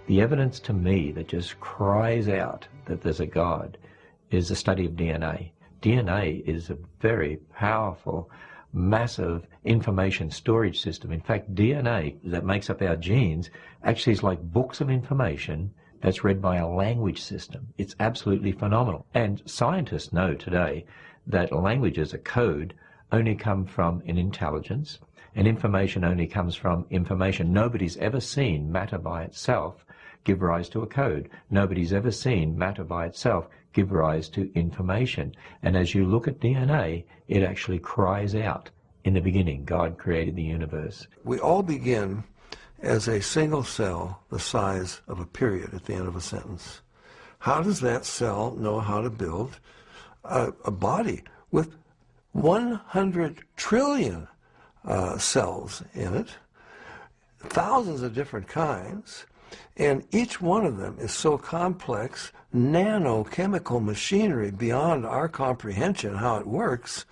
The evidence to me that just cries out that there's a God is the study of DNA. DNA is a very powerful, massive information storage system. In fact, DNA that makes up our genes actually is like books of information that's read by a language system. It's absolutely phenomenal. And scientists know today that languages, a code, only come from an intelligence, and information only comes from information. Nobody's ever seen matter by itself give rise to a code. Nobody's ever seen matter by itself give rise to information. And as you look at DNA, it actually cries out, in the beginning, God created the universe. We all begin as a single cell the size of a period at the end of a sentence. How does that cell know how to build a body with 100 trillion cells in it, thousands of different kinds, and each one of them is so complex, nanochemical machinery beyond our comprehension how it works,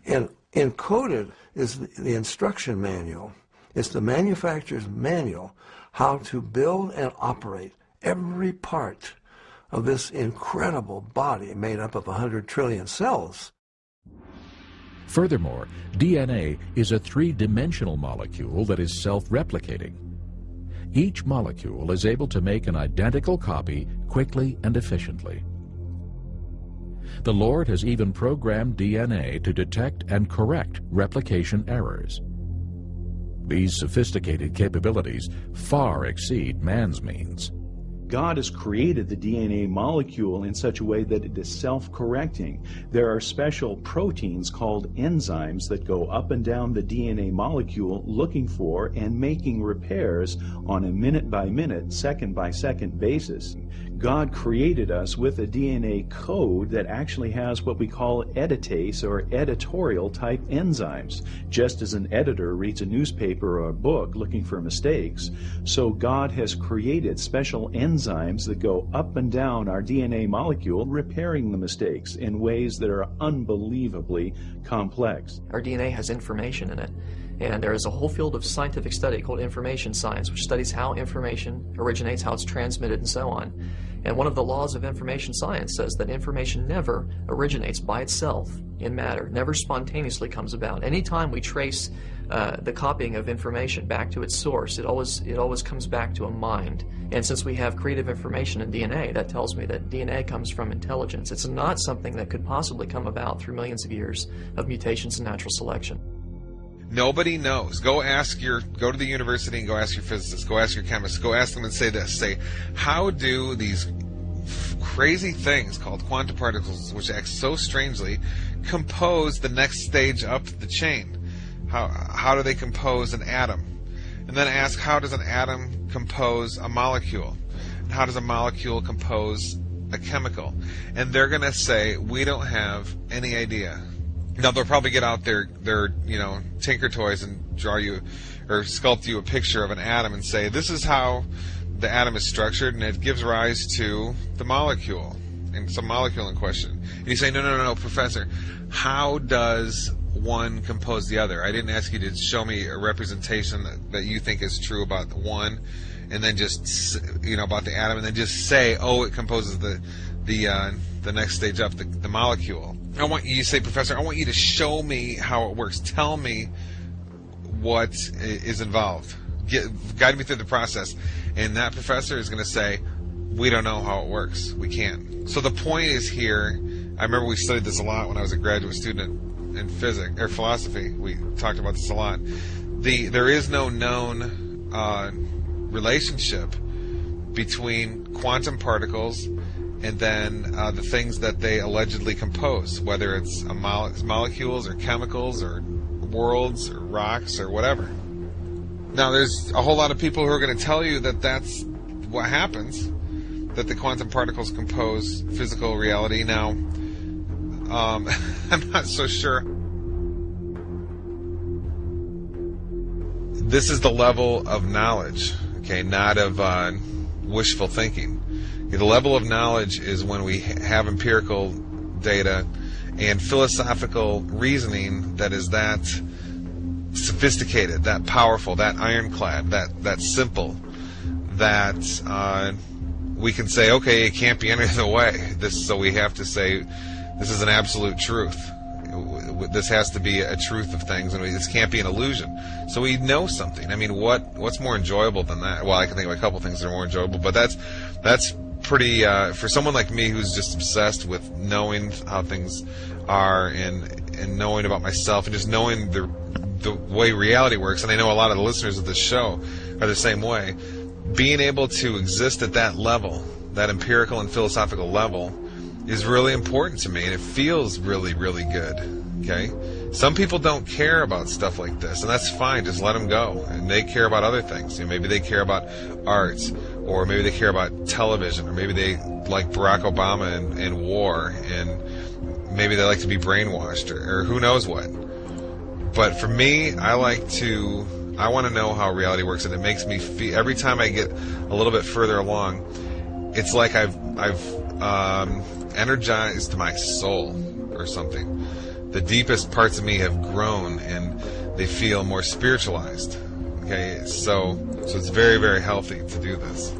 and encoded is the instruction manual. It's the manufacturer's manual how to build and operate every part of this incredible body made up of 100 trillion cells. Furthermore, DNA is a three-dimensional molecule that is self-replicating. Each molecule is able to make an identical copy quickly and efficiently. The Lord has even programmed DNA to detect and correct replication errors. These sophisticated capabilities far exceed man's means. God has created the DNA molecule in such a way that it is self-correcting. There are special proteins called enzymes that go up and down the DNA molecule looking for and making repairs on a minute-by-minute, second-by-second basis. God created us with a DNA code that actually has what we call editase or editorial type enzymes. Just as an editor reads a newspaper or a book looking for mistakes, so God has created special enzymes that go up and down our DNA molecule, repairing the mistakes in ways that are unbelievably complex. Our DNA has information in it. And there is a whole field of scientific study called information science, which studies how information originates, how it's transmitted, and so on. And one of the laws of information science says that information never originates by itself in matter, never spontaneously comes about. Anytime we trace the copying of information back to its source, it always comes back to a mind. And since we have creative information in DNA, that tells me that DNA comes from intelligence. It's not something that could possibly come about through millions of years of mutations and natural selection. Nobody knows. Go to the university and go ask your physicists, go ask your chemists, go ask them and say this. Say, how do these crazy things called quantum particles, which act so strangely, compose the next stage up the chain? How do they compose an atom? And then ask, how does an atom compose a molecule? And how does a molecule compose a chemical? And they're going to say, we don't have any idea. Now they'll probably get out their tinker toys and draw you or sculpt you a picture of an atom and say, this is how the atom is structured, and it gives rise to the molecule, and some molecule in question. And you say, no, Professor, how does one compose the other? I didn't ask you to show me a representation that you think is true about the one, and then just about the atom, and then just say, oh, it composes the next stage up, the molecule. I want you to say, Professor, I want you to show me how it works. Tell me what is involved. Guide me through the process. And that professor is going to say, we don't know how it works. We can't. So the point is here, I remember we studied this a lot when I was a graduate student in physics or philosophy. We talked about this a lot. There is no known relationship between quantum particles and then the things that they allegedly compose, whether it's molecules or chemicals or worlds or rocks or whatever. Now, there's a whole lot of people who are going to tell you that that's what happens, that the quantum particles compose physical reality. Now, I'm not so sure. This is the level of knowledge, okay, not of wishful thinking. The level of knowledge is when we have empirical data and philosophical reasoning that is that sophisticated, that powerful, that ironclad, that simple, that we can say, okay, it can't be any other way. So we have to say, this is an absolute truth. This has to be a truth of things, and this can't be an illusion. So we know something. I mean, what's more enjoyable than that? Well, I can think of a couple things that are more enjoyable, but that's pretty, for someone like me who's just obsessed with knowing how things are and knowing about myself and just knowing the way reality works, and I know a lot of the listeners of this show are the same way. Being able to exist at that level, that empirical and philosophical level, is really important to me, and it feels really, really good. Okay? Some people don't care about stuff like this, and that's fine. Just let them go. And they care about other things. You know, maybe they care about art, or maybe they care about television, or maybe they like Barack Obama and war, and maybe they like to be brainwashed, or who knows what. But for me, I want to know how reality works, and it makes me feel, every time I get a little bit further along, it's like I've energized my soul or something. The deepest parts of me have grown, and they feel more spiritualized. Okay, so it's very, very healthy to do this.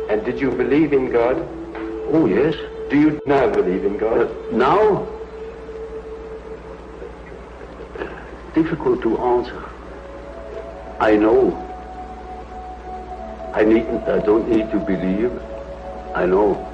And did you believe in God? Oh, yes. Do you now believe in God? Now? Difficult to answer. I know. I don't need to believe. I know.